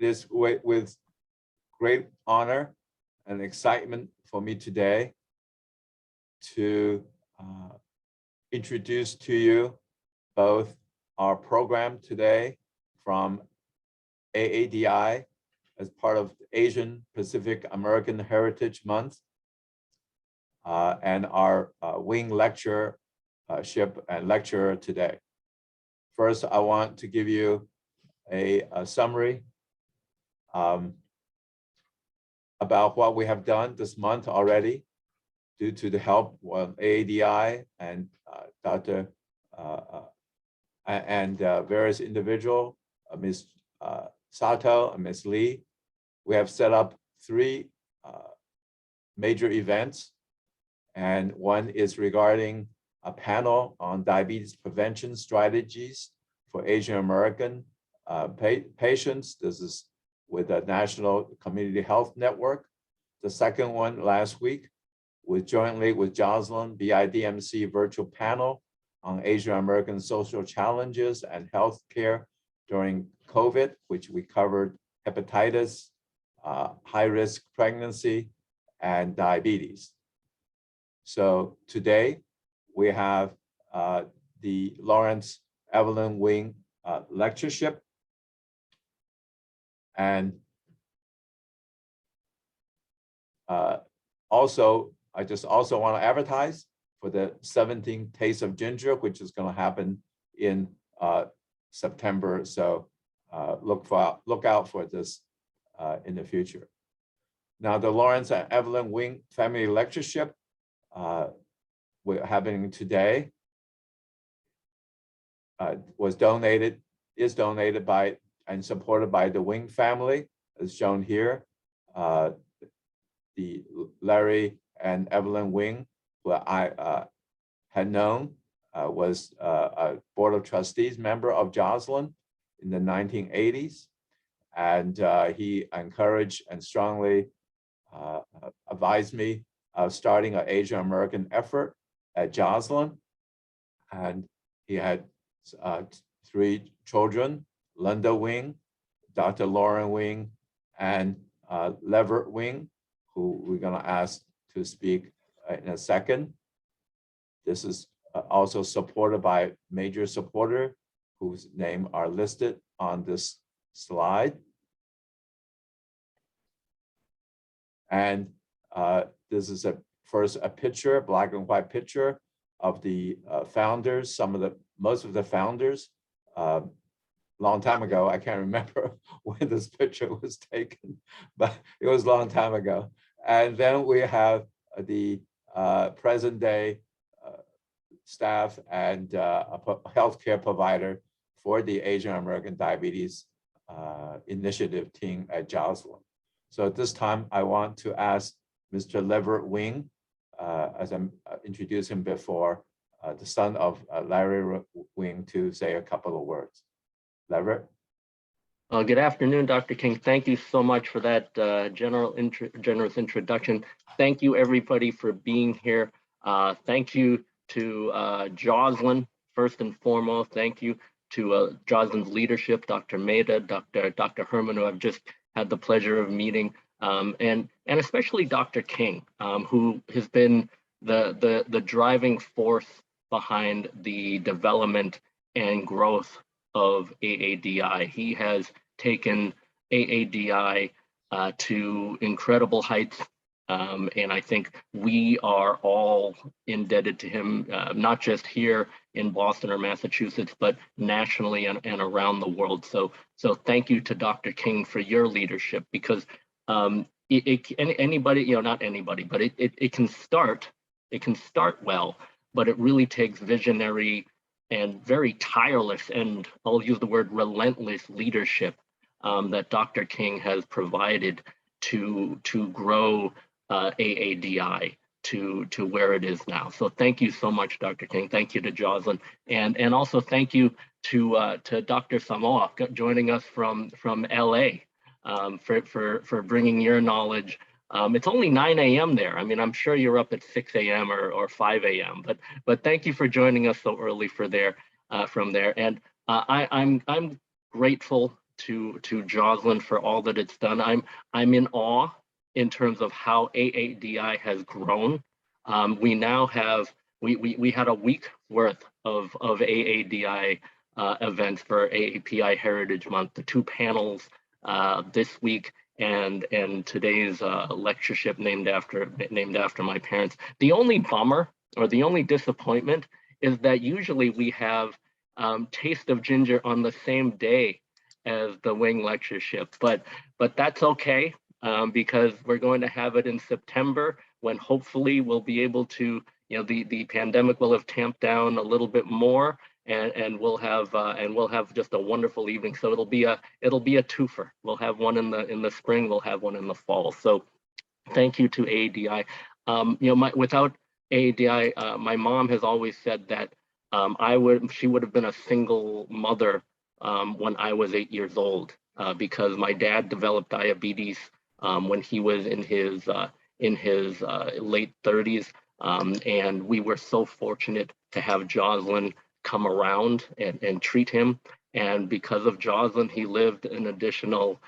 It is with great honor and excitement for me today to introduce to you both our program today from AADI as part of Asian Pacific American Heritage Month and our wing lectureship and lecturer today. First, I want to give you a summary about what we have done this month already due to the help of AADI and Dr. and various individuals, Ms. Sato and Ms. Lee. We have set up 3 major events, and one is regarding a panel on diabetes prevention strategies for Asian American patients. This is with the National Community Health Network. The second one last week was jointly with Joslin BIDMC virtual panel on Asian American social challenges and healthcare during COVID, which we covered hepatitis, high-risk pregnancy, and diabetes. So today we have the Lawrence Evelyn Wing lectureship, and also I just also want to advertise for the 17th Taste of Ginger, which is going to happen in September. So look out for this in the future. Now, the Lawrence and Evelyn Wing Family Lectureship we're having today is donated by and supported by the Wing family, as shown here. The Larry and Evelyn Wing, who I had known, was a Board of Trustees member of Joslin in the 1980s. And he encouraged and strongly advised me of starting an Asian American effort at Joslin. And he had 3 children, Linda Wing, Dr. Lauren Wing, and Leverett Wing, who we're going to ask to speak in a second. This is also supported by major supporter whose name are listed on this slide. And this is a picture, black and white picture of the founders, most of the founders. Long time ago, I can't remember when this picture was taken, but it was a long time ago. And then we have the present day staff and a healthcare provider for the Asian American Diabetes Initiative team at Joslin. So at this time, I want to ask Mr. Leverett Wing, as I introduced him before, the son of Larry Wing, to say a couple of words. Leverett. Good afternoon, Dr. King. Thank you so much for that generous introduction. Thank you, everybody, for being here. Thank you to Joslin, first and foremost. Thank you to Joslin's leadership, Dr. Maida, Dr. Herman, who I've just had the pleasure of meeting, and especially Dr. King, who has been the driving force behind the development and growth of AADI. He has taken AADI to incredible heights, and I think we are all indebted to him, not just here in Boston or Massachusetts, but nationally and around the world. So thank you to Dr. King for your leadership, because anybody, not anybody, but it can start well, but it really takes visionary and very tireless, and I'll use the word relentless leadership that Dr. King has provided to grow AADI to where it is now. So thank you so much, Dr. King. Thank you to Joslin, and also thank you to Dr. Samoa joining us from LA for bringing your knowledge. It's only 9 a.m. there. I mean, I'm sure you're up at 6 a.m. or 5 a.m. But thank you for joining us so early from there. And I'm grateful to Joslin for all that it's done. I'm in awe in terms of how AADI has grown. We now have we had a week worth of AADI events for AAPI Heritage Month. The 2 panels this week and today's lectureship named after my parents. The only bummer or the only disappointment is that usually we have Taste of Ginger on the same day as the Wing Lectureship, but that's okay because we're going to have it in September when hopefully we'll be able to, the pandemic will have tamped down a little bit more, and we'll have just a wonderful evening. So it'll be a twofer. We'll have one in the spring. We'll have one in the fall. So thank you to AADI. Without AADI, my mom has always said that she would have been a single mother when I was 8 years old because my dad developed diabetes when he was in his late 30s, and we were so fortunate to have Joslin come around and treat him. And because of Joslin, he lived an additional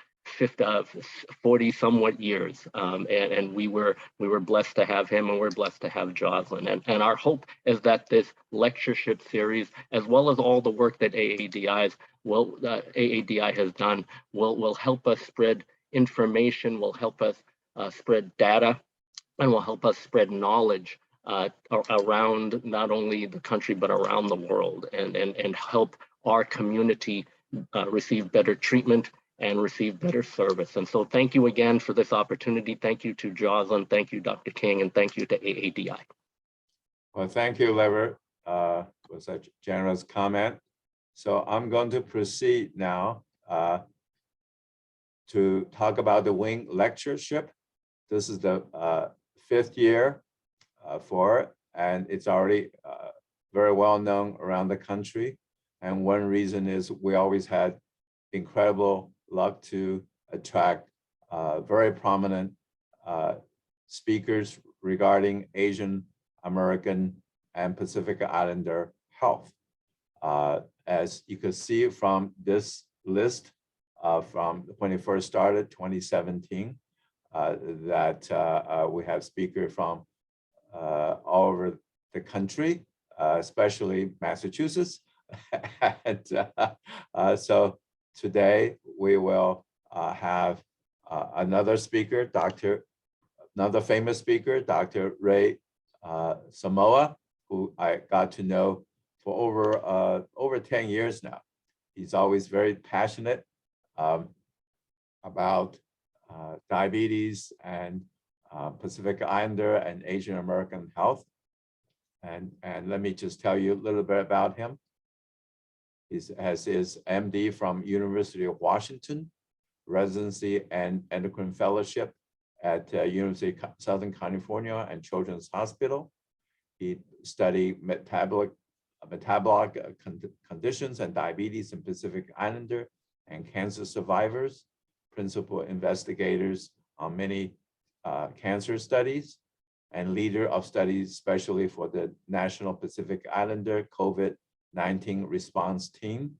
40 somewhat years, and we were blessed to have him, and we're blessed to have Joslin. And our hope is that this lectureship series, as well as all the work that AADI has done, will help us spread information, will help us spread data, and will help us spread knowledge around not only the country but around the world, and help our community receive better treatment and receive better service. And so thank you again for this opportunity. Thank you to Joslin, thank you, Dr. King, and thank you to AADI. Well, thank you, Lever, for such generous comment. So I'm going to proceed now to talk about the Wing Lectureship. This is the 5th year for it, and it's already very well known around the country. And one reason is we always had incredible luck to attract very prominent speakers regarding Asian American and Pacific Islander health. As you can see from this list from when it first started, 2017, that we have speakers from all over the country, especially Massachusetts. And so today we will have another speaker, another famous speaker, Dr. Ray Samoa, who I got to know for over 10 years now. He's always very passionate about diabetes and Pacific Islander and Asian American health. And let me just tell you a little bit about him. He has his MD from University of Washington, residency and endocrine fellowship at University of Southern California and Children's Hospital. He studied metabolic conditions and diabetes in Pacific Islander and cancer survivors, principal investigators on many cancer studies, and leader of studies, especially for the National Pacific Islander COVID-19 response team,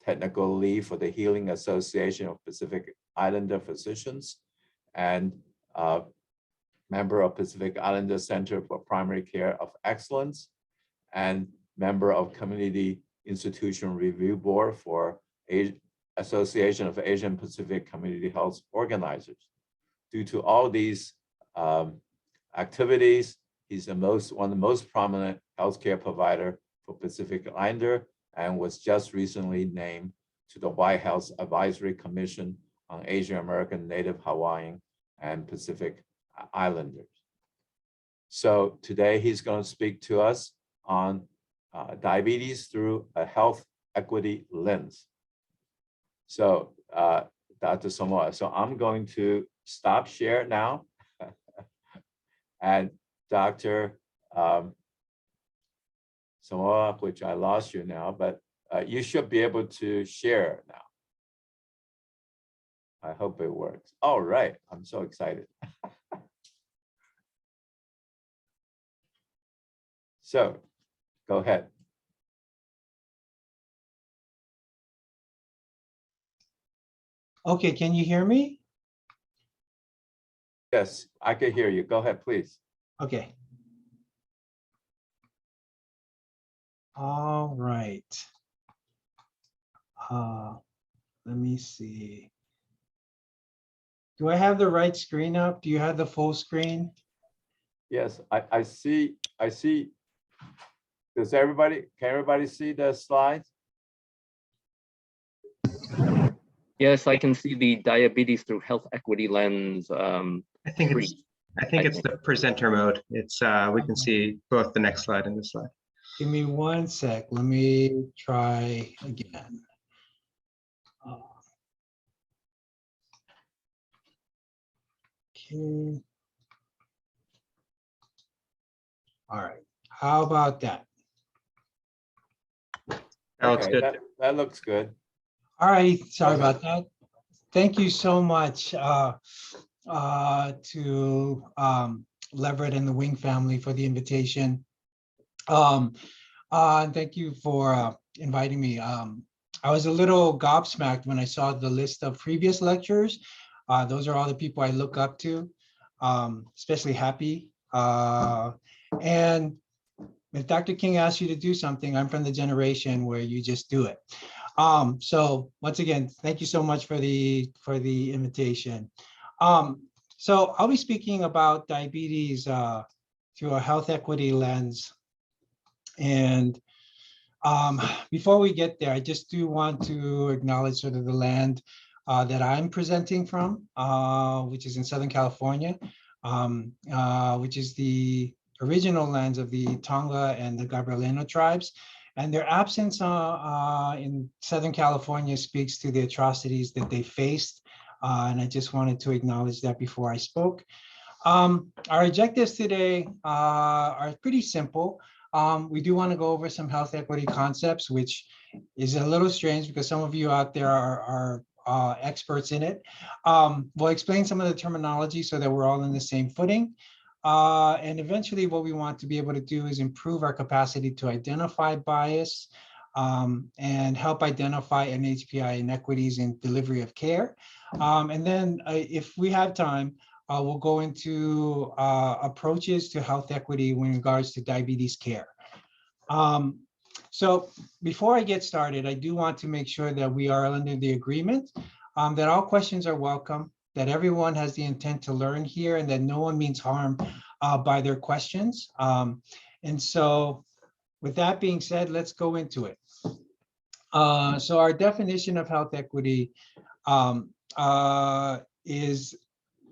technical lead for the Healing Association of Pacific Islander Physicians, and member of Pacific Islander Center for Primary Care of Excellence, and member of Community Institution Review Board for Association of Asian Pacific Community Health Organizers. Due to all these activities, he's one of the most prominent healthcare provider for Pacific Islander, and was just recently named to the White House Advisory Commission on Asian American, Native Hawaiian, and Pacific Islanders. So today he's going to speak to us on diabetes through a health equity lens. So Dr. Samoa, so I'm going to stop share now. And Dr. Samoa, which I lost you now, but you should be able to share now. I hope it works. All right, I'm so excited. So go ahead. Okay, can you hear me? Yes, I can hear you. Go ahead, please. Okay. All right. Let me see. Do I have the right screen up? Do you have the full screen? Yes, I see. Can everybody see the slides? Yes, I can see the diabetes through health equity lens. I think it's screen. the presenter mode. It's we can see both the next slide and this slide. Give me one sec. Let me try again. Okay. All right. How about that? That looks Okay, good. that looks good. All right. Sorry Go ahead. about that. Thank you so much to Leverett and the Wing family for the invitation. Thank you for inviting me. I was a little gobsmacked when I saw the list of previous lecturers. Those are all the people I look up to, especially Happy. And if Dr. King asks you to do something, I'm from the generation where you just do it. So once again, thank you so much for the invitation. So I'll be speaking about diabetes through a health equity lens. And before we get there, I just do want to acknowledge sort of the land that I'm presenting from, which is in Southern California, which is the original lands of the Tonga and the Gabrielino tribes. And their absence in Southern California speaks to the atrocities that they faced. And I just wanted to acknowledge that before I spoke. Our objectives today are pretty simple. We do want to go over some health equity concepts, which is a little strange because some of you out there are experts in it. We'll explain some of the terminology so that we're all in the same footing. And eventually what we want to be able to do is improve our capacity to identify bias and help identify NHPI inequities in delivery of care. And then if we have time, we'll go into approaches to health equity in regards to diabetes care. So before I get started, I do want to make sure that we are under the agreement that all questions are welcome, that everyone has the intent to learn here, and that no one means harm by their questions. And so with that being said, let's go into it. So our definition of health equity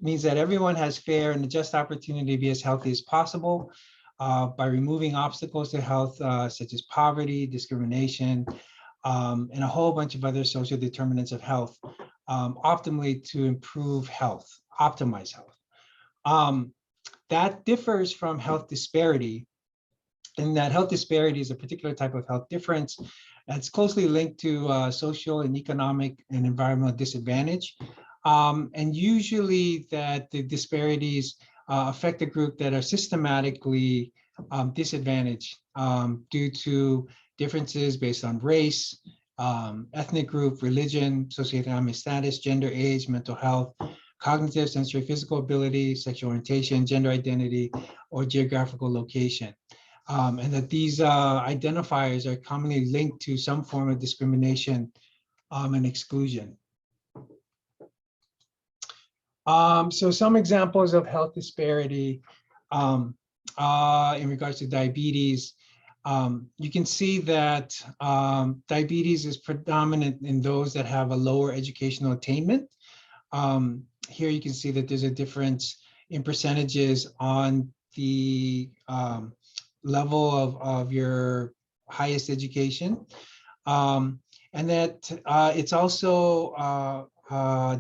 means that everyone has fair and just opportunity to be as healthy as possible by removing obstacles to health, such as poverty, discrimination, and a whole bunch of other social determinants of health, optimally to improve health, optimize health. That differs from health disparity, in that health disparity is a particular type of health difference that's closely linked to social and economic and environmental disadvantage. And usually that the disparities affect a group that are systematically disadvantaged due to differences based on race, ethnic group, religion, socioeconomic status, gender, age, mental health, cognitive, sensory, physical ability, sexual orientation, gender identity, or geographical location. And that these identifiers are commonly linked to some form of discrimination and exclusion. So some examples of health disparity in regards to diabetes. You can see that diabetes is predominant in those that have a lower educational attainment. Here you can see that there's a difference in percentages on the level of your highest education. And that it's also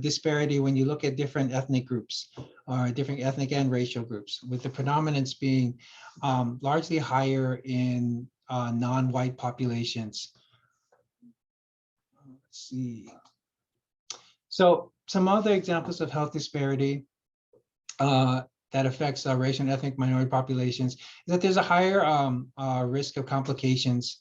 disparity when you look at different ethnic groups, or different ethnic and racial groups, with the predominance being largely higher in non-white populations. Let's see. So some other examples of health disparity that affects racial and ethnic minority populations is that there's a higher risk of complications,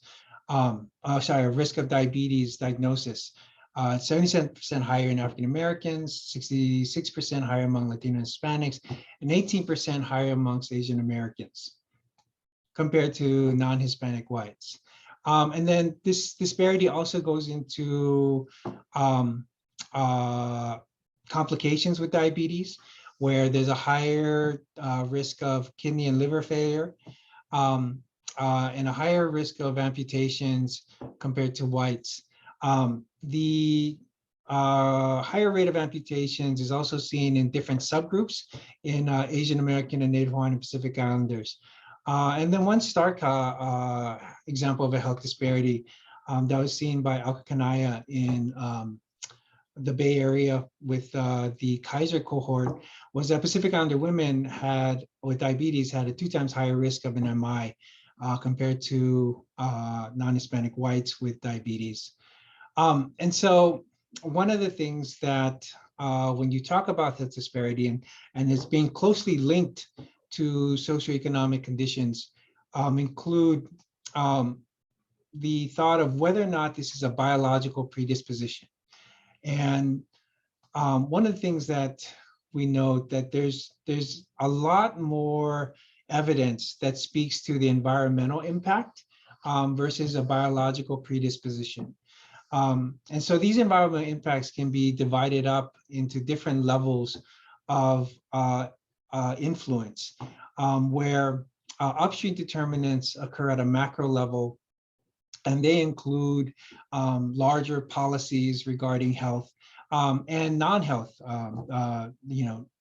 a risk of diabetes diagnosis 77% higher in African Americans, 66% higher among Latino and Hispanics, and 18% higher amongst Asian Americans compared to non-Hispanic whites. And then this disparity also goes into complications with diabetes, where there's a higher risk of kidney and liver failure, and a higher risk of amputations compared to whites. The higher rate of amputations is also seen in different subgroups in Asian American and Native Hawaiian and Pacific Islanders. And then one stark example of a health disparity that was seen by Alka Kanaya in the Bay Area with the Kaiser cohort was that Pacific Islander women with diabetes had a 2 times higher risk of an MI compared to non-Hispanic whites with diabetes. And so one of the things that when you talk about that disparity and it's being closely linked to socioeconomic conditions include the thought of whether or not this is a biological predisposition. And one of the things that we note that there's a lot more evidence that speaks to the environmental impact versus a biological predisposition. And so these environmental impacts can be divided up into different levels of influence, where upstream determinants occur at a macro level, and they include larger policies regarding health and non-health,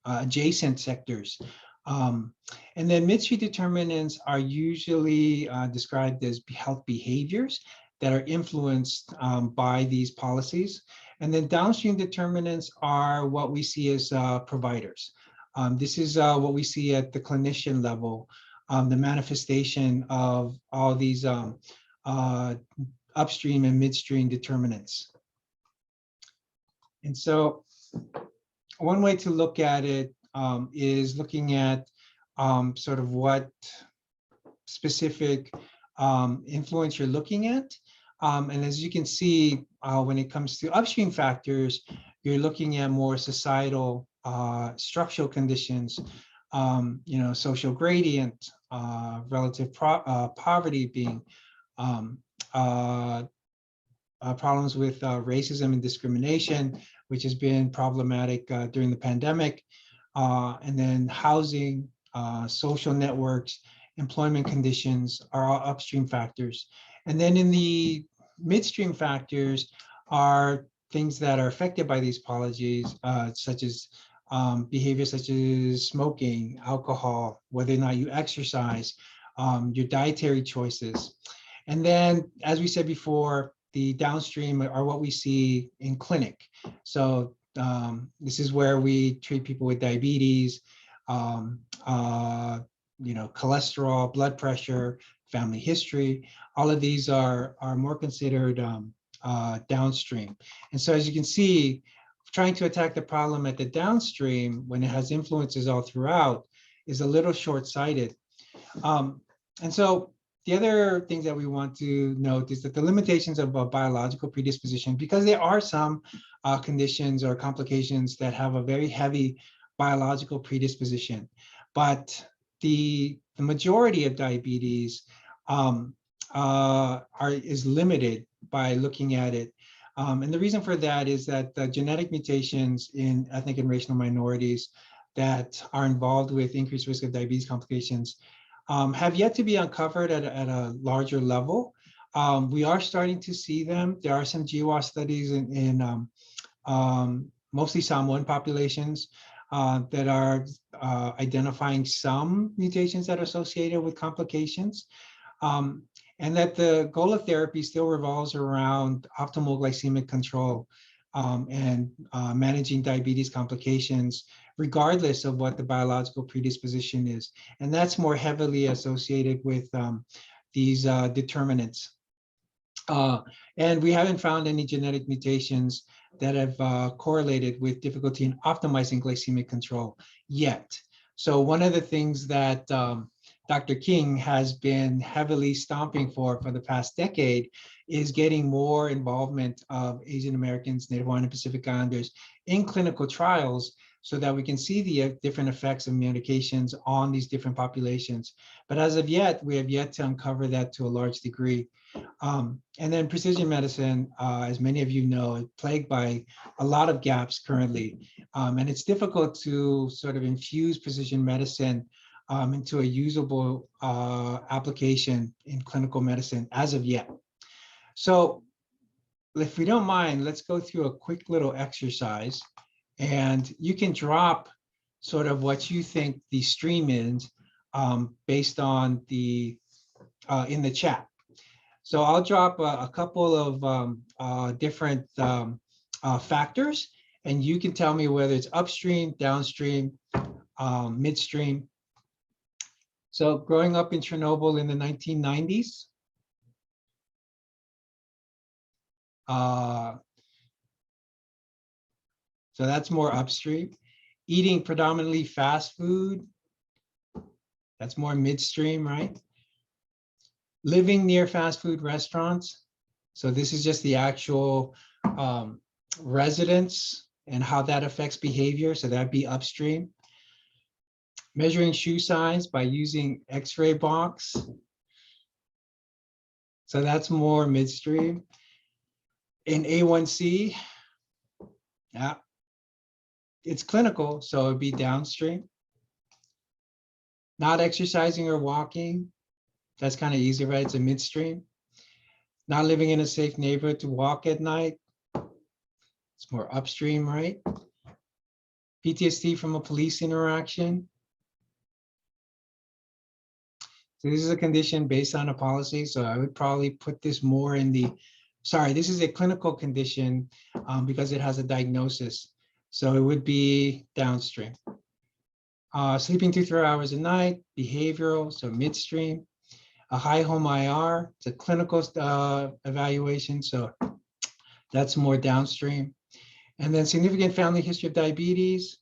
adjacent sectors. And then midstream determinants are usually described as health behaviors that are influenced by these policies. And then downstream determinants are what we see as providers. This is what we see at the clinician level, the manifestation of all these upstream and midstream determinants. And so one way to look at it is looking at sort of what specific influence you're looking at. And as you can see, when it comes to upstream factors, you're looking at more societal structural conditions, social gradient, relative poverty being problems with racism and discrimination, which has been problematic during the pandemic, and then housing, social networks, employment conditions are all upstream factors. And then in the midstream factors are things that are affected by these policies, such as behaviors such as smoking, alcohol, whether or not you exercise, your dietary choices. And then, as we said before, the downstream are what we see in clinic. So this is where we treat people with diabetes, cholesterol, blood pressure, family history. All of these are more considered downstream. And so as you can see, trying to attack the problem at the downstream when it has influences all throughout is a little short-sighted. And so the other thing that we want to note is that the limitations of a biological predisposition, because there are some conditions or complications that have a very heavy biological predisposition, but the majority of diabetes is limited by looking at it. And the reason for that is that the genetic mutations in ethnic and racial minorities that are involved with increased risk of diabetes complications have yet to be uncovered at a larger level. We are starting to see them. There are some GWAS studies in mostly Samoan populations that are identifying some mutations that are associated with complications. And that the goal of therapy still revolves around optimal glycemic control and managing diabetes complications, regardless of what the biological predisposition is. And that's more heavily associated with these determinants. And we haven't found any genetic mutations that have correlated with difficulty in optimizing glycemic control yet. So one of the things that Dr. King has been heavily stomping for the past decade is getting more involvement of Asian Americans, Native Hawaiian and Pacific Islanders in clinical trials so that we can see the different effects of medications on these different populations. But as of yet, we have yet to uncover that to a large degree. And then precision medicine, as many of you know, is plagued by a lot of gaps currently. And it's difficult to sort of infuse precision medicine into a usable application in clinical medicine as of yet. So if we don't mind, let's go through a quick little exercise, and you can drop sort of what you think the stream is based on the in the chat. So I'll drop a couple of different factors, and you can tell me whether it's upstream, downstream, midstream. So growing up in Chernobyl in the 1990s, so that's more upstream. Eating predominantly fast food, that's more midstream, right? Living near fast food restaurants. So this is just the actual residence and how that affects behavior. So that'd be upstream. Measuring shoe size by using X-ray box. So that's more midstream. In A1C, yeah, it's clinical, so it'd be downstream. Not exercising or walking, that's kind of easy, right? It's a midstream. Not living in a safe neighborhood to walk at night, it's more upstream, right? PTSD from a police interaction. So this is a condition based on a policy, so I would probably put this more in the, sorry, this is a clinical condition because it has a diagnosis. So it would be downstream. Sleeping 2 to 3 hours a night, behavioral, so midstream. A high home IR, it's a clinical evaluation, so that's more downstream. And then significant family history of diabetes,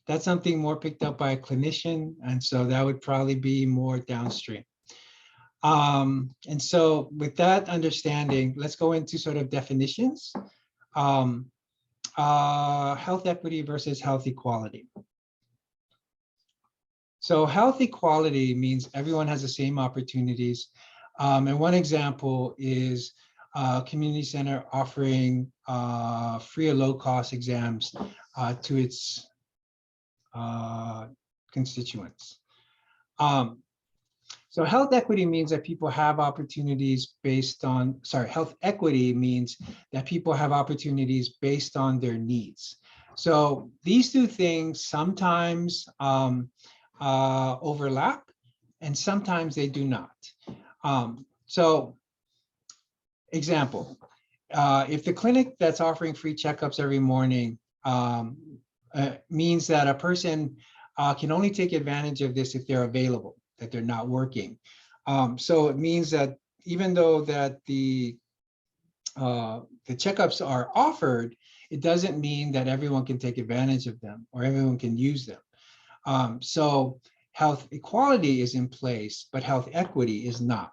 that's something more picked up by a clinician, and so that would probably be more downstream. And so with that understanding, let's go into sort of definitions. Health equity versus health equality. So health equality means everyone has the same opportunities. And one example is a community center offering free or low cost exams to its constituents. So health equity means that people have opportunities based on, sorry, health equity means that people have opportunities based on their needs. So these two things sometimes overlap and sometimes they do not. So example, if the clinic that's offering free checkups every morning means that a person can only take advantage of this if they're available, that they're not working. So it means that even though that the checkups are offered, it doesn't mean that everyone can take advantage of them or everyone can use them. So health equality is in place, but health equity is not.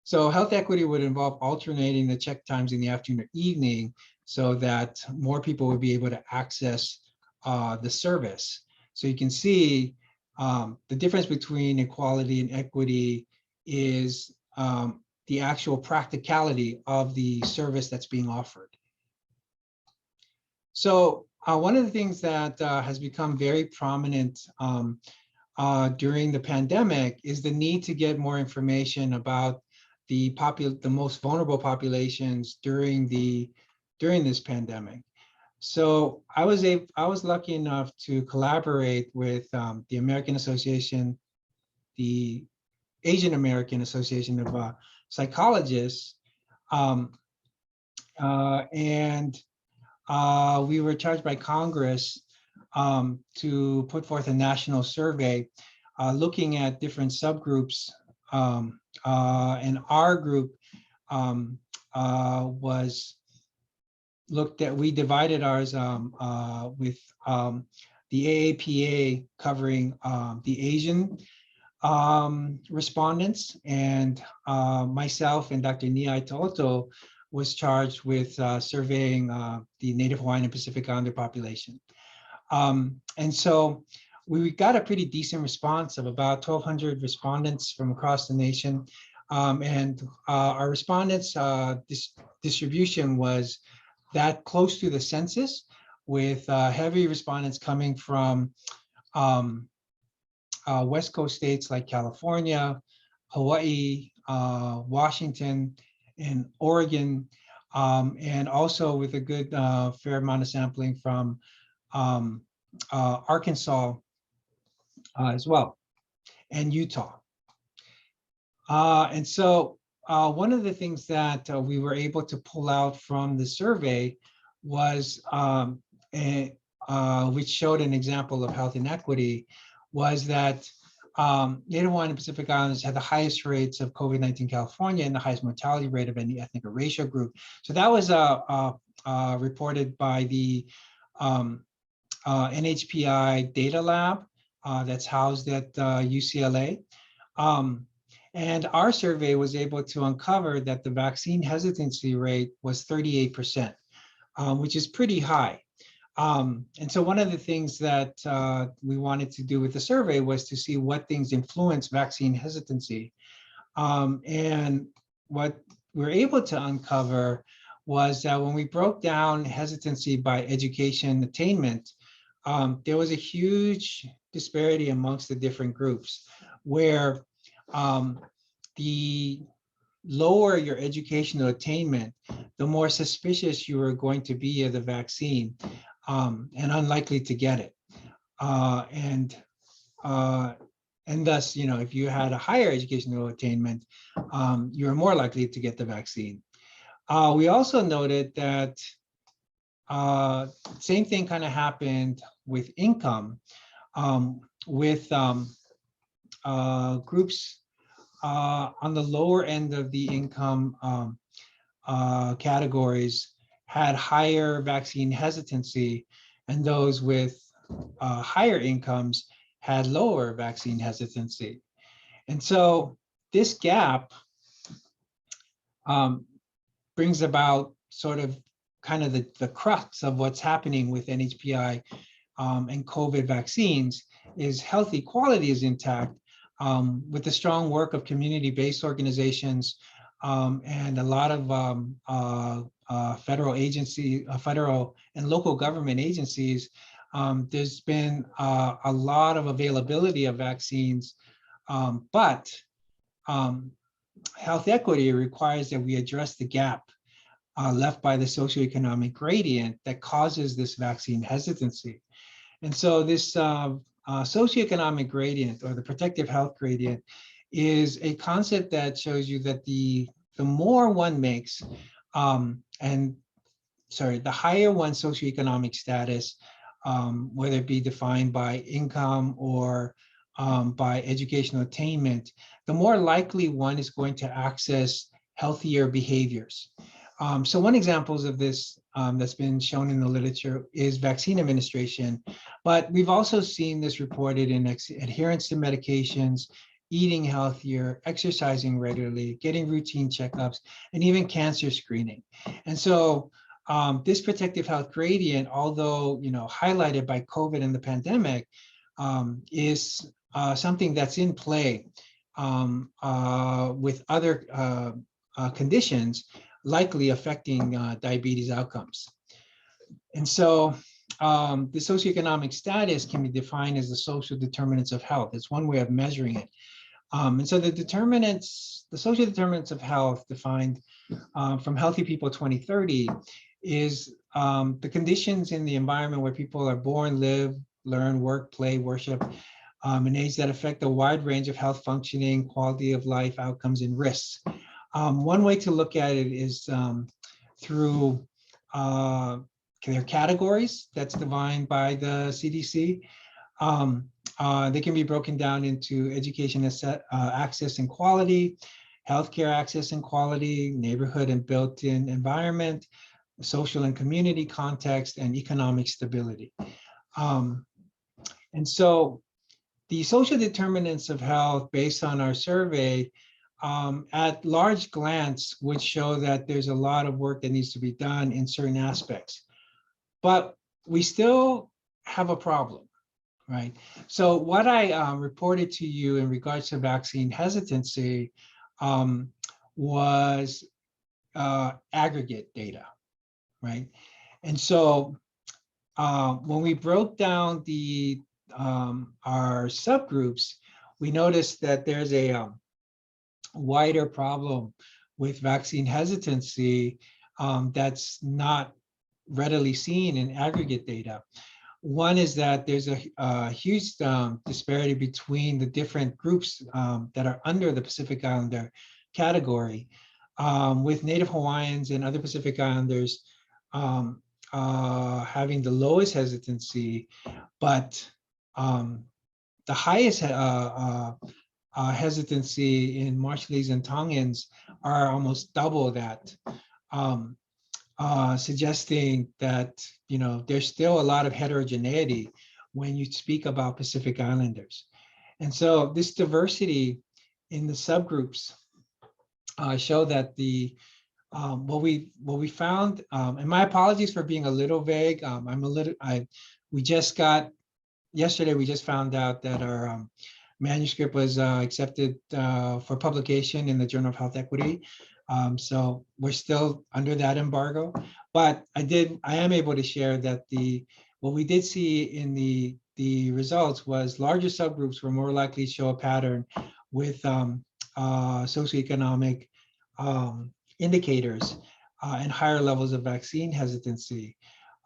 So health equity would involve alternating the check times in the afternoon or evening so that more people would be able to access the service. So you can see the difference between equality and equity is the actual practicality of the service that's being offered. So one of the things that has become very prominent during the pandemic is the need to get more information about the most vulnerable populations during this pandemic. So I was lucky enough to collaborate with the American Association, the Asian American Association of Psychologists, and we were charged by Congress to put forth a national survey looking at different subgroups, and our group was looked at, we divided ours with the AAPA covering the Asian respondents, and myself and Dr. Niai Toto was charged with surveying the Native Hawaiian and Pacific Islander population. And so we got a pretty decent response of about 1,200 respondents from across the nation. And our respondents distribution was that close to the census, with heavy respondents coming from West Coast states like California, Hawaii, Washington, and Oregon, and also with a good fair amount of sampling from Arkansas as well, and Utah. And so one of the things that we were able to pull out from the survey was, which showed an example of health inequity, was that Native Hawaiian and Pacific Islanders had the highest rates of COVID-19 California and the highest mortality rate of any ethnic or racial group. So that was reported by the NHPI data lab that's housed at UCLA. And our survey was able to uncover that the vaccine hesitancy rate was 38%, which is pretty high. And so one of the things that we wanted to do with the survey was to see what things influence vaccine hesitancy. And what we were able to uncover was that when we broke down hesitancy by education attainment, there was a huge disparity amongst the different groups, where the lower your educational attainment, the more suspicious you are going to be of the vaccine, and unlikely to get it. And thus, you know, if you had a higher educational attainment, you are more likely to get the vaccine. We also noted that same thing kind of happened with income, with groups on the lower end of the income categories had higher vaccine hesitancy, and those with higher incomes had lower vaccine hesitancy. And so this gap brings about sort of kind of the crux of what's happening with NHPI and COVID vaccines. Is health equality is intact, with the strong work of community-based organizations and a lot of federal and local government agencies. There's been a lot of availability of vaccines, but health equity requires that we address the gap left by the socioeconomic gradient that causes this vaccine hesitancy. And so this socioeconomic gradient, or the protective health gradient, is a concept that shows you that the more one makes, the higher one's socioeconomic status, whether it be defined by income or by educational attainment, the more likely one is going to access healthier behaviors. So one example of this that's been shown in the literature is vaccine administration, but we've also seen this reported in adherence to medications, eating healthier, exercising regularly, getting routine checkups, and even cancer screening. And so this protective health gradient, although highlighted by COVID and the pandemic, is something that's in play with other conditions likely affecting diabetes outcomes. And so the socioeconomic status can be defined as the social determinants of health. It's one way of measuring it. And so the social determinants of health defined from Healthy People 2030 is the conditions in the environment where people are born, live, learn, work, play, worship, in age that affect a wide range of health functioning, quality of life, outcomes, and risks. One way to look at it is through their categories that's defined by the CDC. They can be broken down into education access and quality, healthcare access and quality, neighborhood and built-in environment, social and community context, and economic stability. And so the social determinants of health based on our survey at large glance would show that there's a lot of work that needs to be done in certain aspects. But we still have a problem, right? So what I reported to you in regards to vaccine hesitancy was aggregate data, right? And so when we broke down the our subgroups, we noticed that there's a wider problem with vaccine hesitancy that's not readily seen in aggregate data. One is that there's a huge disparity between the different groups that are under the Pacific Islander category, with Native Hawaiians and other Pacific Islanders having the lowest hesitancy, but the highest hesitancy in Marshallese and Tongans are almost double that, suggesting that, you know, there's still a lot of heterogeneity when you speak about Pacific Islanders. And so this diversity in the subgroups show that the what we found, and my apologies for being a little vague. We just got yesterday. We just found out that our manuscript was accepted for publication in the Journal of Health Equity. So we're still under that embargo, but I am able to share that what we did see in the results was larger subgroups were more likely to show a pattern with socioeconomic indicators and higher levels of vaccine hesitancy.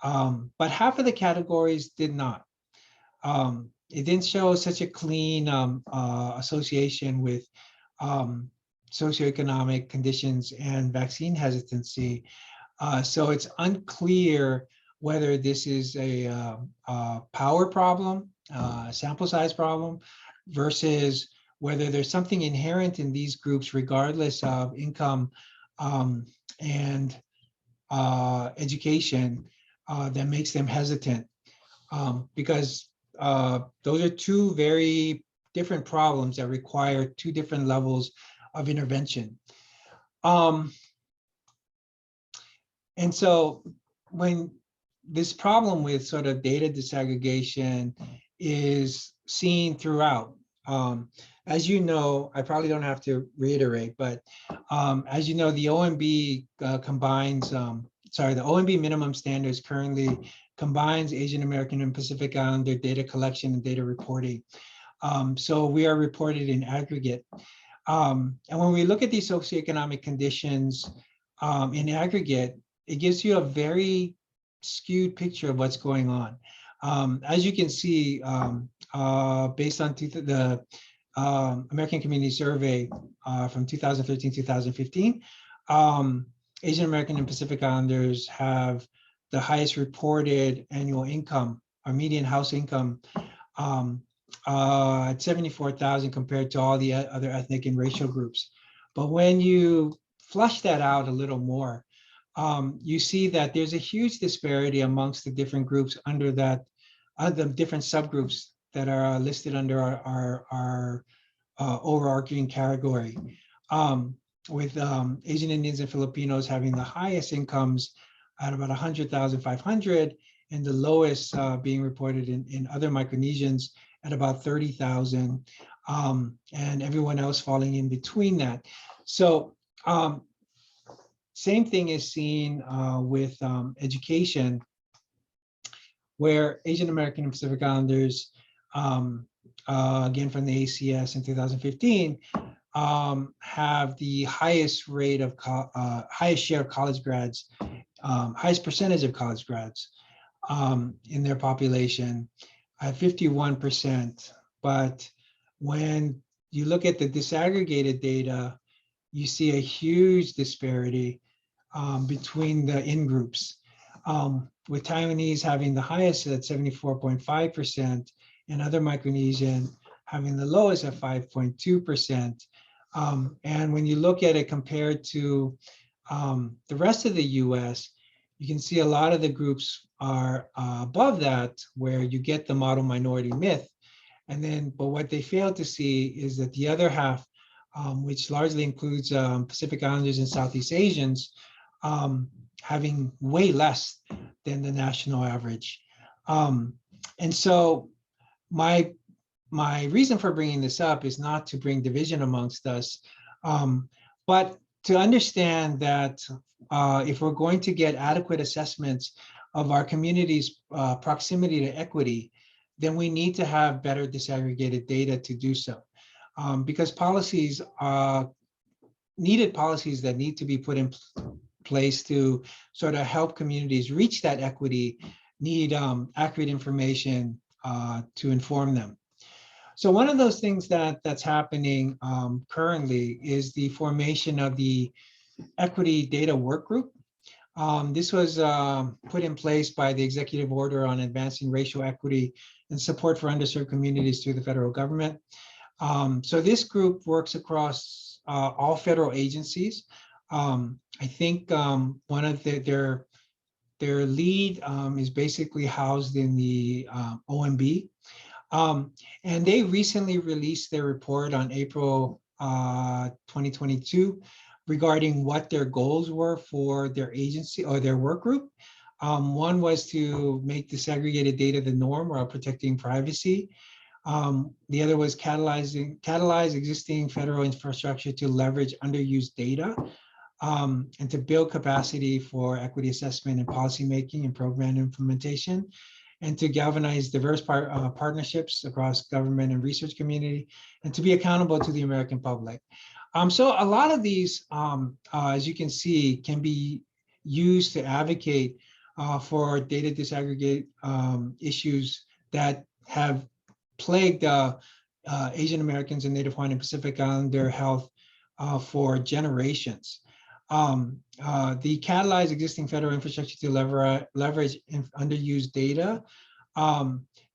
But half of the categories did not. It didn't show such a clean association with socioeconomic conditions and vaccine hesitancy. So it's unclear whether this is a power problem, sample size problem, versus whether there's something inherent in these groups, regardless of income and education, that makes them hesitant. Because those are two very different problems that require two different levels of intervention. And so when this problem with sort of data disaggregation is seen throughout, as you know, I probably don't have to reiterate, but as you know, the OMB combines, the OMB minimum standards currently combines Asian American and Pacific Islander data collection and data reporting. So we are reported in aggregate. And when we look at these socioeconomic conditions in aggregate, it gives you a very skewed picture of what's going on. As you can see, based on the American Community Survey from 2013-2015, Asian American and Pacific Islanders have the highest reported annual income, or median house income, at 74,000 compared to all the other ethnic and racial groups. But when you flush that out a little more, you see that there's a huge disparity amongst the different groups under that, the different subgroups that are listed under our overarching category, with Asian Indians and Filipinos having the highest incomes at about 100,500, and the lowest being reported in other Micronesians at about 30,000, and everyone else falling in between that. So same thing is seen with education, where Asian American and Pacific Islanders, again from the ACS in 2015, have the highest rate of highest share of college grads, highest percentage of college grads in their population at 51%. But when you look at the disaggregated data, you see a huge disparity between the in-groups, with Taiwanese having the highest at 74.5% and other Micronesian having the lowest at 5.2%. And when you look at it compared to the rest of the US, you can see a lot of the groups are above that, where you get the model minority myth. And then, but what they fail to see is that the other half, which largely includes Pacific Islanders and Southeast Asians, having way less than the national average. And so my reason for bringing this up is not to bring division amongst us, but to understand that if we're going to get adequate assessments of our community's proximity to equity, then we need to have better disaggregated data to do so. Because policies, needed policies that need to be put in place to sort of help communities reach that equity need accurate information to inform them. So one of those things that's happening currently is the formation of the Equity Data Work Group. This was put in place by the Executive Order on Advancing Racial Equity and Support for Underserved Communities through the federal government. So this group works across all federal agencies. I think one of their lead is basically housed in the OMB. And they recently released their report on April 2022 regarding what their goals were for their agency or their work group. One was to make disaggregated data the norm while protecting privacy. The other was catalyze existing federal infrastructure to leverage underused data and to build capacity for equity assessment and policymaking and program implementation, and to galvanize diverse partnerships across government and research community, and to be accountable to the American public. So a lot of these, as you can see, can be used to advocate for data disaggregate issues that have plagued Asian Americans and Native Hawaiian and Pacific Islander health for generations. The catalyze existing federal infrastructure to leverage underused data.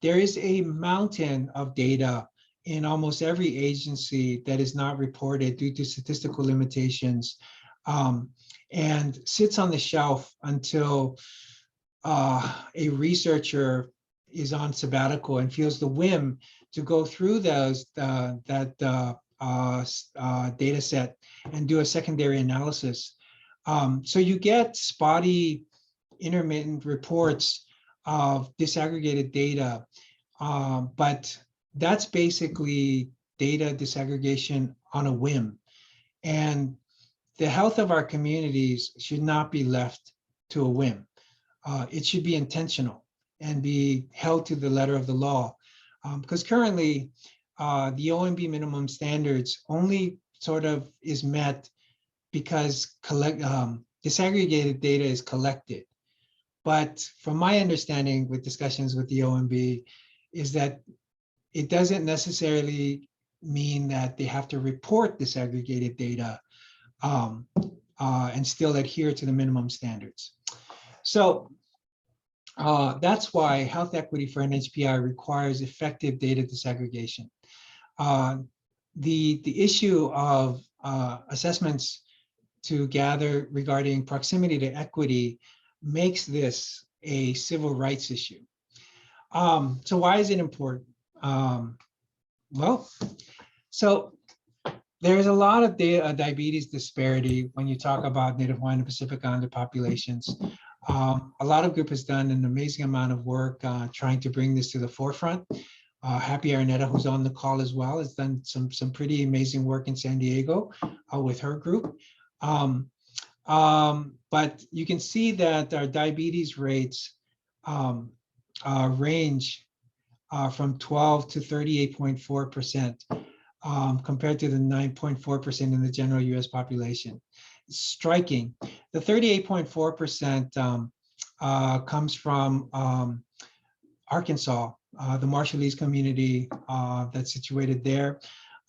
There is a mountain of data in almost every agency that is not reported due to statistical limitations, and sits on the shelf until a researcher is on sabbatical and feels the whim to go through those data set and do a secondary analysis. So you get spotty, intermittent reports of disaggregated data, but that's basically data disaggregation on a whim. And the health of our communities should not be left to a whim. It should be intentional and be held to the letter of the law. Because currently, the OMB minimum standards only sort of is met because disaggregated data is collected. But from my understanding with discussions with the OMB is that it doesn't necessarily mean that they have to report disaggregated data and still adhere to the minimum standards. So that's why health equity for NHPI requires effective data disaggregation. The issue of assessments to gather regarding proximity to equity makes this a civil rights issue. So why is it important? Well, so there's a lot of diabetes disparity when you talk about Native Hawaiian and Pacific Islander populations. A lot of group has done an amazing amount of work trying to bring this to the forefront. Happy Araneta, who's on the call as well, has done some pretty amazing work in San Diego with her group. But you can see that our diabetes rates range from 12 to 38.4% compared to the 9.4% in the general US population. It's striking. The 38.4% comes from Arkansas, the Marshallese community that's situated there.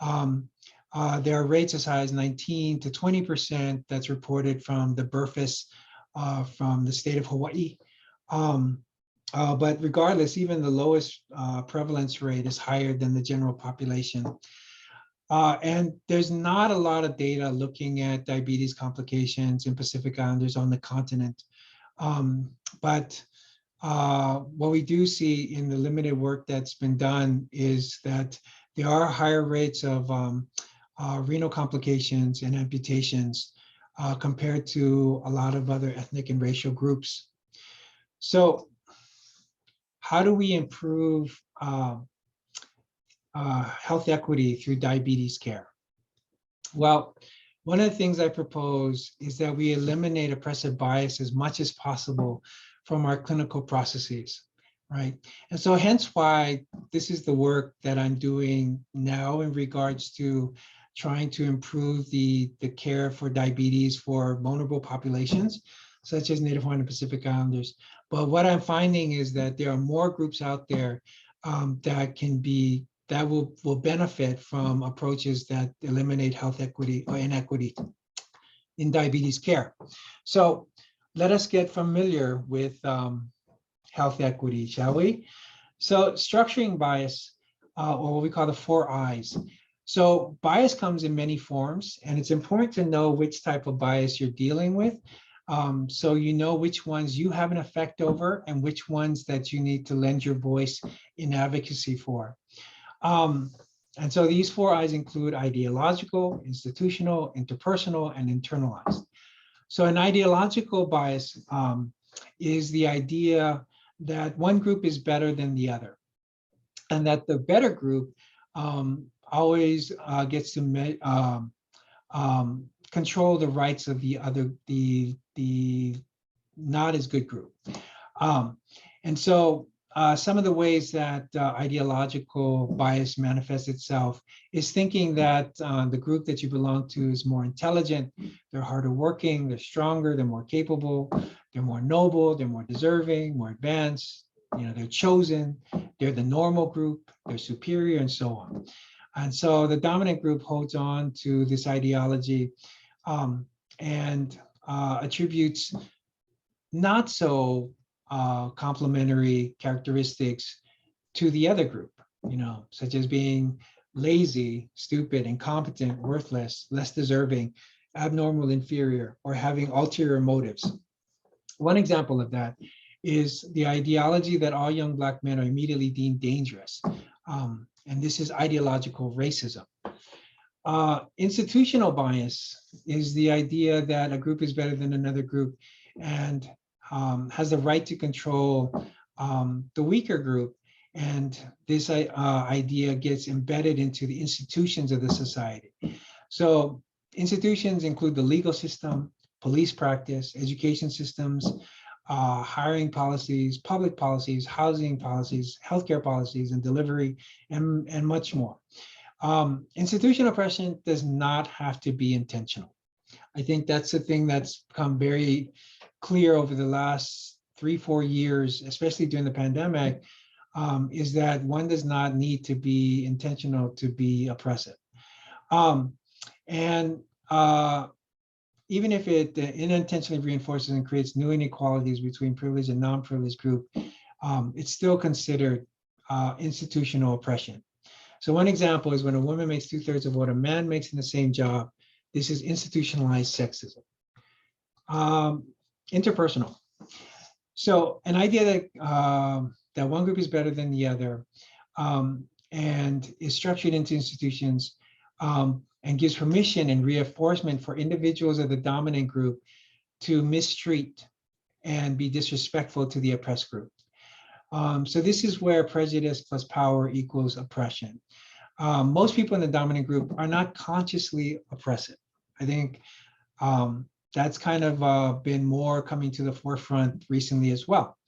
There are rates as high as 19 to 20% that's reported from the Burfess from the state of Hawaii. But regardless, even the lowest prevalence rate is higher than the general population. And there's not a lot of data looking at diabetes complications in Pacific Islanders on the continent. But what we do see in the limited work that's been done is that there are higher rates of renal complications and amputations compared to a lot of other ethnic and racial groups. So how do we improve health equity through diabetes care? Well, one of the things I propose is that we eliminate oppressive bias as much as possible from our clinical processes, right? And so hence why this is the work that I'm doing now in regards to trying to improve the care for diabetes for vulnerable populations, such as Native Hawaiian and Pacific Islanders. But what I'm finding is that there are more groups out there that will benefit from approaches that eliminate health equity or inequity in diabetes care. So let us get familiar with health equity, shall we? So structuring bias, or what we call the 4 I's. So bias comes in many forms, and it's important to know which type of bias you're dealing with. So you know which ones you have an effect over and which ones that you need to lend your voice in advocacy for. And so these 4 I's include ideological, institutional, interpersonal, and internalized. So an ideological bias is the idea that one group is better than the other, and that the better group always gets to control the rights of the other, the not as good group. And so some of the ways that ideological bias manifests itself is thinking that the group that you belong to is more intelligent, they're harder working, they're stronger, they're more capable, they're more noble, they're more deserving, more advanced, they're chosen, they're the normal group, they're superior, and so on. And so the dominant group holds on to this ideology and attributes not so complementary characteristics to the other group, such as being lazy, stupid, incompetent, worthless, less deserving, abnormal, inferior, or having ulterior motives. One example of that is the ideology that all young Black men are immediately deemed dangerous. And this is ideological racism. Institutional bias is the idea that a group is better than another group and has the right to control the weaker group. And this idea gets embedded into the institutions of the society. So institutions include the legal system, police practice, education systems, hiring policies, public policies, housing policies, healthcare policies, and delivery, and much more. Institutional oppression does not have to be intentional. I think that's the thing that's become very clear over the last 3-4 years, especially during the pandemic, is that one does not need to be intentional to be oppressive. Even if it unintentionally reinforces and creates new inequalities between privileged and non-privileged group, it's still considered institutional oppression. So one example is when a woman makes 2/3 of what a man makes in the same job. This is institutionalized sexism. Interpersonal. So an idea that that one group is better than the other and is structured into institutions and gives permission and reinforcement for individuals of the dominant group to mistreat and be disrespectful to the oppressed group. So this is where prejudice plus power equals oppression. Most people in the dominant group are not consciously oppressive. I think that's kind of been more coming to the forefront recently as well.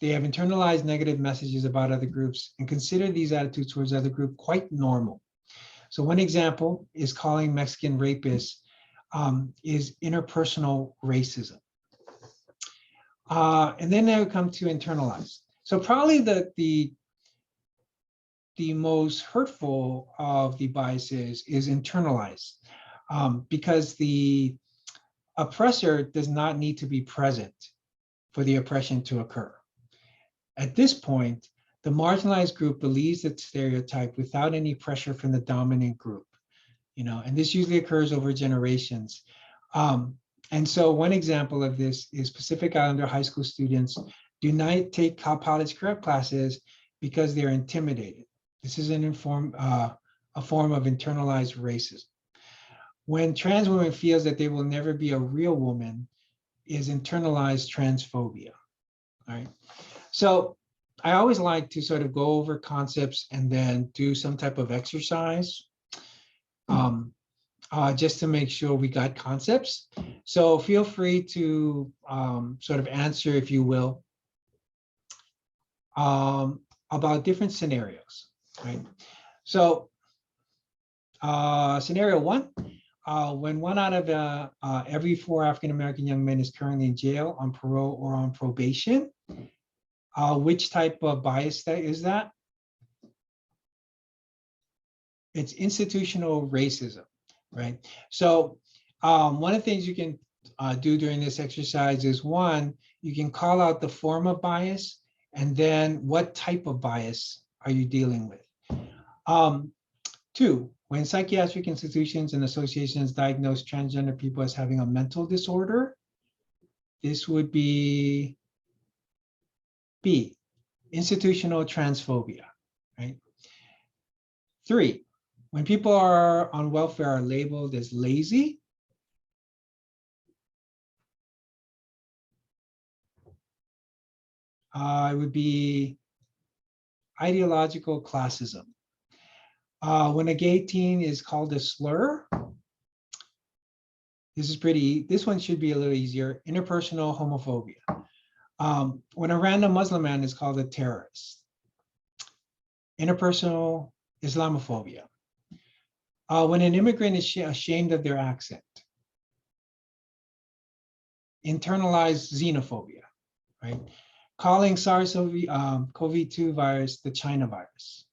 They have internalized negative messages about other groups and consider these attitudes towards other group quite normal. So one example is calling Mexican rapists is interpersonal racism. And then they come to internalize. So probably the most hurtful of the biases is internalized because the oppressor does not need to be present for the oppression to occur. At this point, the marginalized group believes that stereotype without any pressure from the dominant group, and this usually occurs over generations. And so one example of this is Pacific Islander high school students do not take how politics correct classes because they're intimidated. This is a form of internalized racism. When trans women feels that they will never be a real woman is internalized transphobia, all right? So I always like to sort of go over concepts and then do some type of exercise just to make sure we got concepts. So feel free to sort of answer, if you will, about different scenarios, right? So scenario one, when one out of every 4 African-American young men is currently in jail on parole or on probation, which type of bias is that? It's institutional racism, right? So one of the things you can do during this exercise is, one, you can call out the form of bias, and then what type of bias are you dealing with? 2, when psychiatric institutions and associations diagnose transgender people as having a mental disorder, this would be B, institutional transphobia, right? 3, when people are on welfare are labeled as lazy, it would be ideological classism. When a gay teen is called a slur, this one should be a little easier, interpersonal homophobia. When a random Muslim man is called a terrorist, interpersonal Islamophobia. When an immigrant is ashamed of their accent, internalized xenophobia, right? Calling SARS-CoV-2 virus the China virus.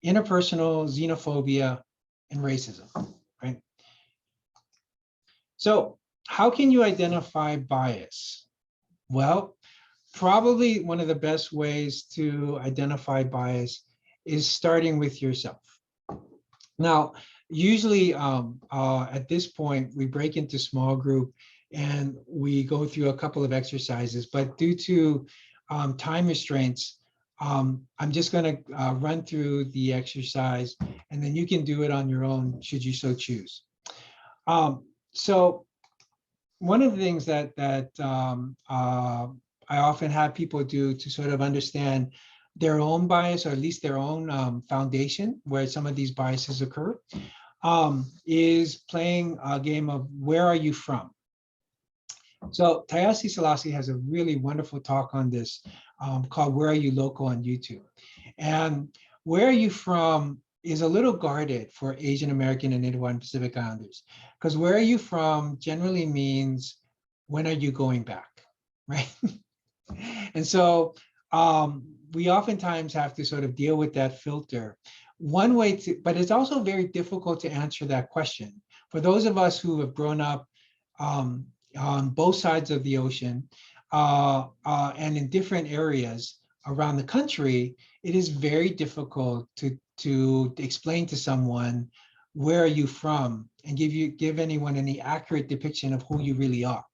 Interpersonal xenophobia and racism, right? So how can you identify bias? Well, probably one of the best ways to identify bias is starting with yourself. Now, usually at this point, we break into small group and we go through a couple of exercises, but due to time restraints, I'm just going to run through the exercise, and then you can do it on your own should you so choose. So one of the things that I often have people do to sort of understand their own bias, or at least their own foundation where some of these biases occur, is playing a game of where are you from? So Tayasi Selassie has a really wonderful talk on this called Where Are You Local on YouTube. And where are you from is a little guarded for Asian American and Native Hawaiian Pacific Islanders, because where are you from generally means when are you going back, right? And so we oftentimes have to sort of deal with that filter. One way to, but it's also very difficult to answer that question. For those of us who have grown up on both sides of the ocean and in different areas around the country, it is very difficult to explain to someone where are you from and give anyone any accurate depiction of who you really are.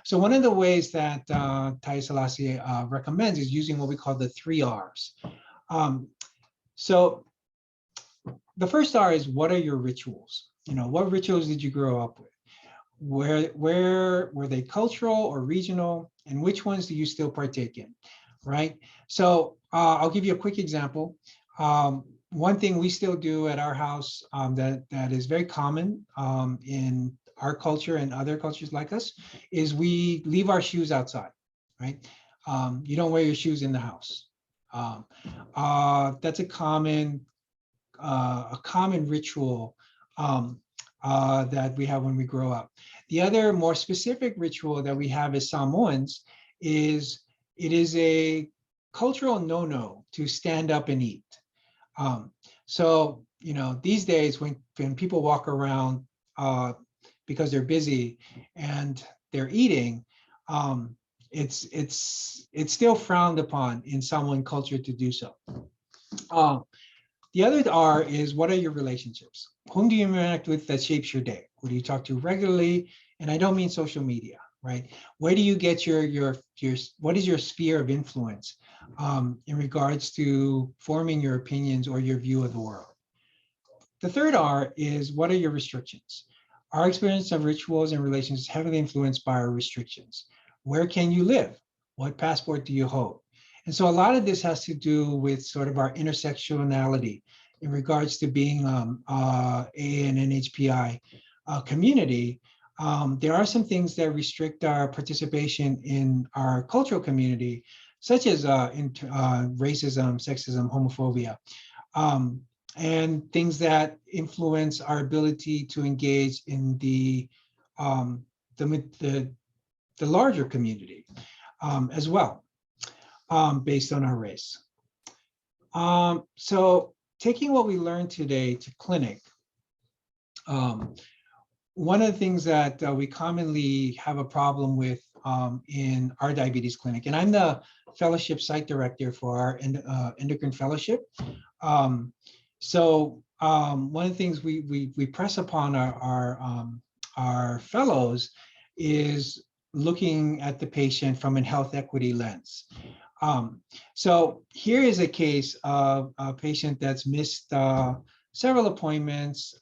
So one of the ways that Tayasi Selassie recommends is using what we call the 3 R's. So the first R is, what are your rituals? You know, what rituals did you grow up with? Where were they cultural or regional, and which ones do you still partake in, right? So I'll give you a quick example. One thing we still do at our house that is very common in our culture and other cultures like us is we leave our shoes outside, right? You don't wear your shoes in the house. That's a common ritual that we have when we grow up. The other more specific ritual that we have as Samoans is it is a cultural no-no to stand up and eat. So, you know, these days when people walk around because they're busy and they're eating, it's still frowned upon in Samoan culture to do so. The other R is, what are your relationships? Whom do you interact with that shapes your day? Who do you talk to regularly? And I don't mean social media, right? Where do you get what is your sphere of influence in regards to forming your opinions or your view of the world? The third R is, what are your restrictions? Our experience of rituals and relations is heavily influenced by our restrictions. Where can you live? What passport do you hold? And so a lot of this has to do with sort of our intersectionality in regards to being AA and NHPI community. There are some things that restrict our participation in our cultural community, such as racism, sexism, homophobia, and things that influence our ability to engage in the larger community as well, based on our race. So taking what we learned today to clinic, one of the things that we commonly have a problem with in our diabetes clinic, and I'm the fellowship site director for our endocrine fellowship. So one of the things we press upon our fellows is looking at the patient from a health equity lens. So here is a case of a patient that's missed several appointments.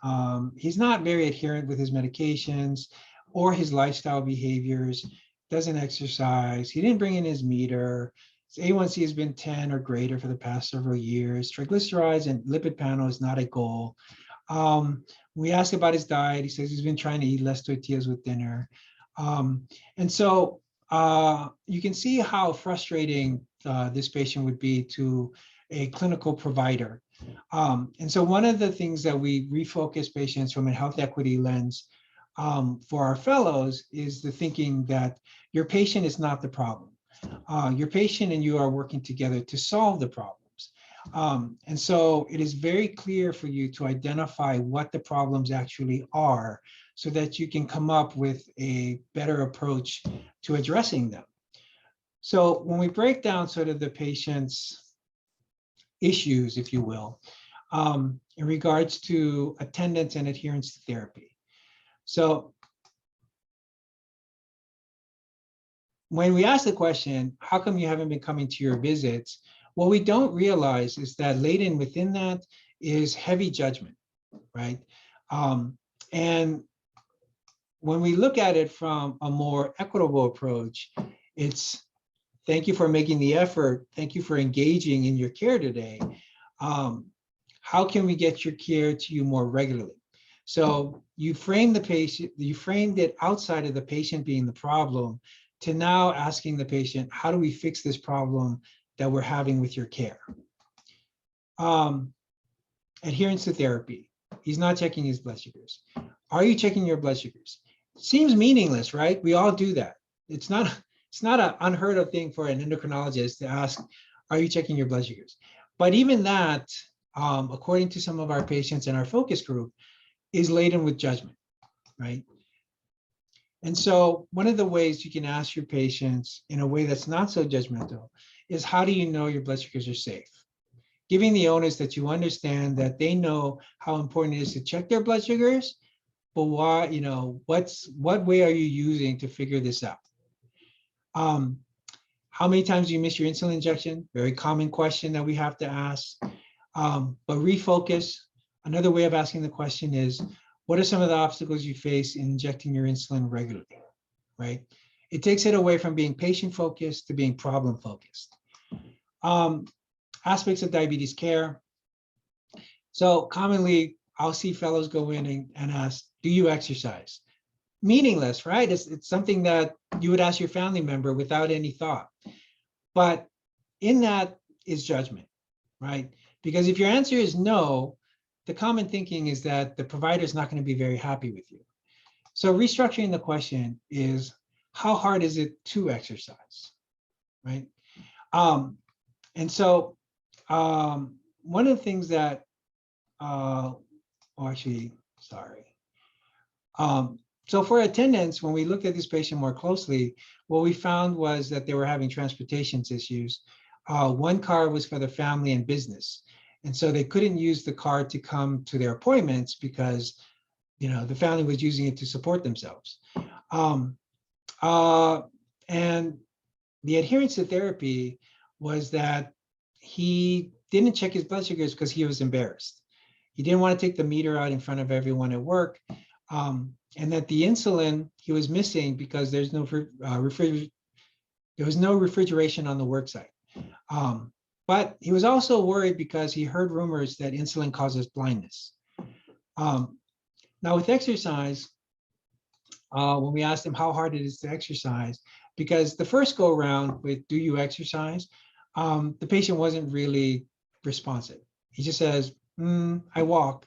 He's not very adherent with his medications or his lifestyle behaviors, doesn't exercise. He didn't bring in his meter. His A1C has been 10 or greater for the past several years. Triglycerides and lipid panel is not a goal. We ask about his diet. He says he's been trying to eat less tortillas with dinner. And so you can see how frustrating this patient would be to a clinical provider. And so one of the things that we refocus patients from a health equity lens for our fellows is the thinking that your patient is not the problem. Your patient and you are working together to solve the problems. And so it is very clear for you to identify what the problems actually are so that you can come up with a better approach to addressing them. So when we break down sort of the patient's issues, if you will, in regards to attendance and adherence to therapy. So when we ask the question, how come you haven't been coming to your visits? What we don't realize is that laden within that is heavy judgment, right? And when we look at it from a more equitable approach, it's thank you for making the effort. Thank you for engaging in your care today. How can we get your care to you more regularly? So you frame the patient, you framed it outside of the patient being the problem to now asking the patient, how do we fix this problem that we're having with your care? Adherence to therapy. He's not checking his blood sugars. Are you checking your blood sugars? Seems meaningless, right? We all do that. It's not an unheard of thing for an endocrinologist to ask, are you checking your blood sugars? But even that, according to some of our patients in our focus group, is laden with judgment, right? And so one of the ways you can ask your patients in a way that's not so judgmental is, how do you know your blood sugars are safe? Giving the onus that you understand that they know how important it is to check their blood sugars, but why, what way are you using to figure this out? How many times do you miss your insulin injection? Very common question that we have to ask. But refocus. Another way of asking the question is, what are some of the obstacles you face in injecting your insulin regularly, right? It takes it away from being patient-focused to being problem-focused. Aspects of diabetes care. So commonly, I'll see fellows go in and ask, do you exercise? Meaningless, right? It's something that you would ask your family member without any thought. But in that is judgment, right? Because if your answer is no, the common thinking is that the provider is not going to be very happy with you. So restructuring the question is, how hard is it to exercise, right? And so one of the things that, so for attendance, when we looked at this patient more closely, what we found was that they were having transportation issues. One car was for the family and business. And so they couldn't use the car to come to their appointments because, the family was using it to support themselves. And the adherence to therapy was that he didn't check his blood sugars because he was embarrassed. He didn't want to take the meter out in front of everyone at work. And that the insulin he was missing because there's no there was no refrigeration on the work site. But he was also worried because he heard rumors that insulin causes blindness. Now with exercise, when we asked him how hard it is to exercise, because the first go around with do you exercise, the patient wasn't really responsive. He just says, I walk.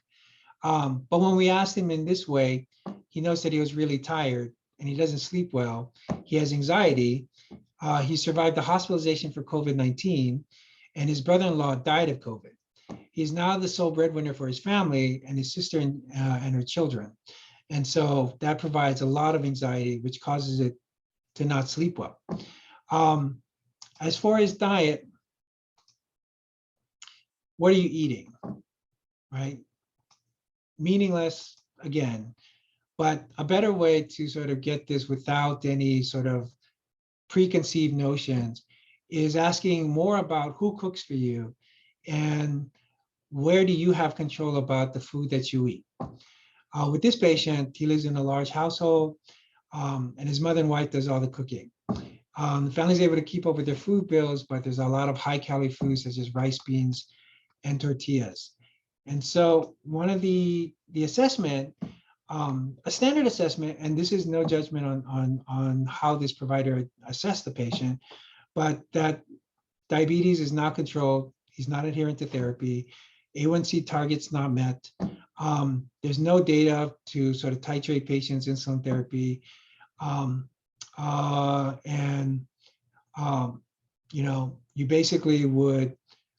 But when we asked him in this way, he knows that he was really tired and he doesn't sleep well. He has anxiety. He survived a hospitalization for COVID-19 and his brother-in-law died of COVID. He's now the sole breadwinner for his family and his sister and her children. And so that provides a lot of anxiety, which causes it to not sleep well. As far as diet, what are you eating, right? Meaningless, again, but a better way to sort of get this without any sort of preconceived notions is asking more about who cooks for you and where do you have control about the food that you eat. With this patient, he lives in a large household and his mother and wife does all the cooking. The family's able to keep up with their food bills, but there's a lot of high calorie foods such as rice, beans, and tortillas. And so one of the assessment, a standard assessment, and this is no judgment on how this provider assessed the patient, but that diabetes is not controlled, he's not adherent to therapy, A1C targets not met. There's no data to sort of titrate patients' insulin therapy. You know, you basically would,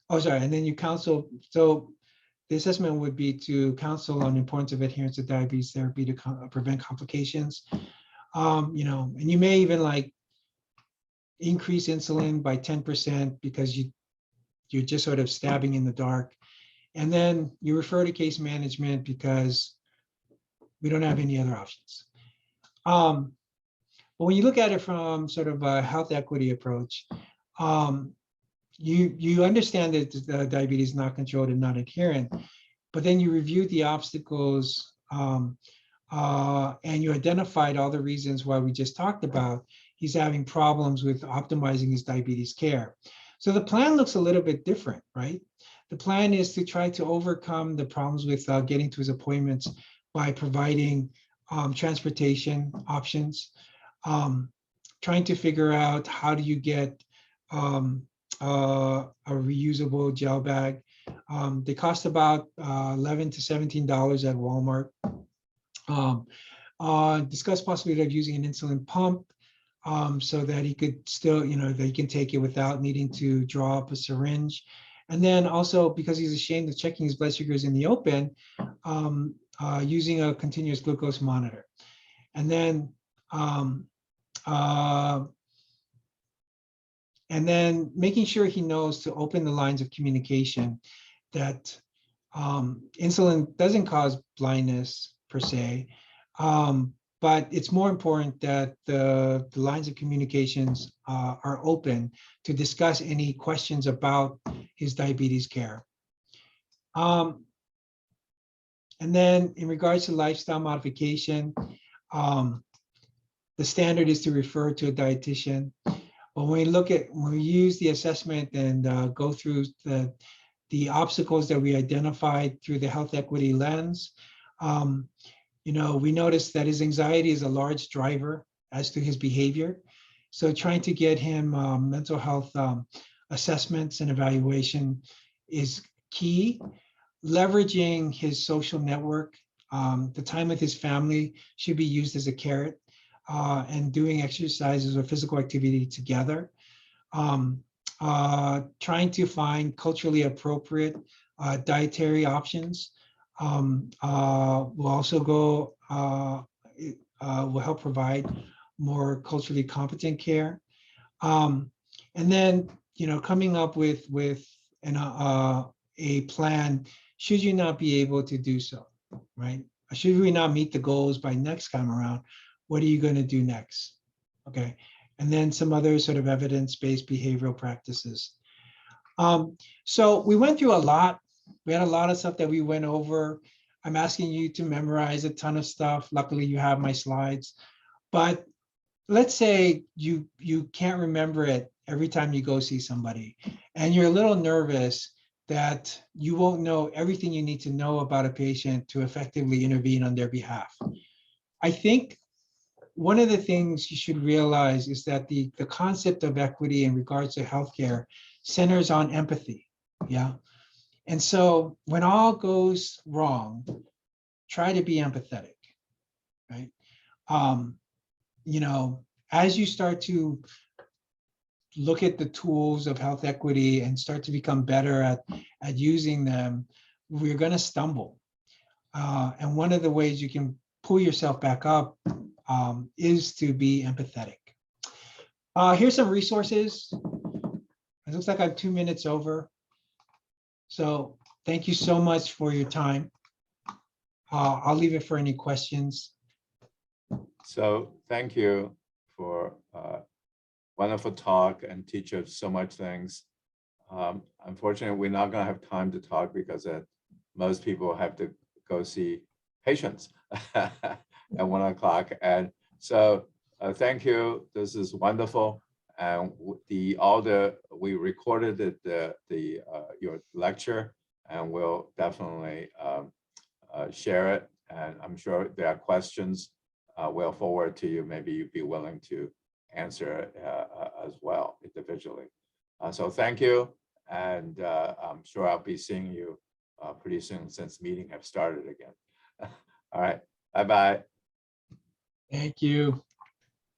and then you counsel. So the assessment would be to counsel on the importance of adherence to diabetes therapy to prevent complications. You know, and you may even like increase insulin by 10% because you're just sort of stabbing in the dark. And then you refer to case management because we don't have any other options. But when you look at it from sort of a health equity approach, you understand that diabetes is not controlled and not adherent, but then you reviewed the obstacles and you identified all the reasons why we just talked about. He's having problems with optimizing his diabetes care. So the plan looks a little bit different, right? The plan is to try to overcome the problems with getting to his appointments by providing transportation options, trying to figure out how do you get a reusable gel bag. They cost about $11 to $17 at Walmart. Discuss possibility of using an insulin pump so that he could still, you know, that he can take it without needing to draw up a syringe. And then also, because he's ashamed of checking his blood sugars in the open, using a continuous glucose monitor. And then making sure he knows to open the lines of communication, that insulin doesn't cause blindness per se, but it's more important that the lines of communications are open to discuss any questions about his diabetes care. And then in regards to lifestyle modification, the standard is to refer to a dietitian. But when we use the assessment and go through the obstacles that we identified through the health equity lens, you know, we noticed that his anxiety is a large driver as to his behavior. So trying to get him mental health assessments and evaluation is key. Leveraging his social network, the time with his family should be used as a carrot, and doing exercises or physical activity together. Trying to find culturally appropriate dietary options will also will help provide more culturally competent care. And then, you know, coming up with a plan should you not be able to do so, right? Should we not meet the goals by next time around, what are you going to do next? Okay, and then some other sort of evidence-based behavioral practices. So we went through a lot. We had a lot of stuff that we went over. I'm asking you to memorize a ton of stuff. Luckily, you have my slides. But let's say you can't remember it every time you go see somebody, and you're a little nervous that you won't know everything you need to know about a patient to effectively intervene on their behalf. I think one of the things you should realize is that the concept of equity in regards to healthcare centers on empathy. Yeah. And so when all goes wrong, try to be empathetic, right? You know, as you start to look at the tools of health equity and start to become better at using them, we're going to stumble. And one of the ways you can pull yourself back up is to be empathetic. Here's some resources. It looks like I have 2 minutes over. So thank you so much for your time. I'll leave it for any questions. So thank you for wonderful talk and teach us so much things. Unfortunately, we're not going to have time to talk because most people have to go see patients at 1 o'clock. And so thank you. This is wonderful. And we recorded your lecture, and we'll definitely share it. And I'm sure there are questions we'll forward to you. Maybe you'd be willing to answer it as well individually. So thank you. And I'm sure I'll be seeing you pretty soon since meeting have started again. All right. Bye-bye. Thank you.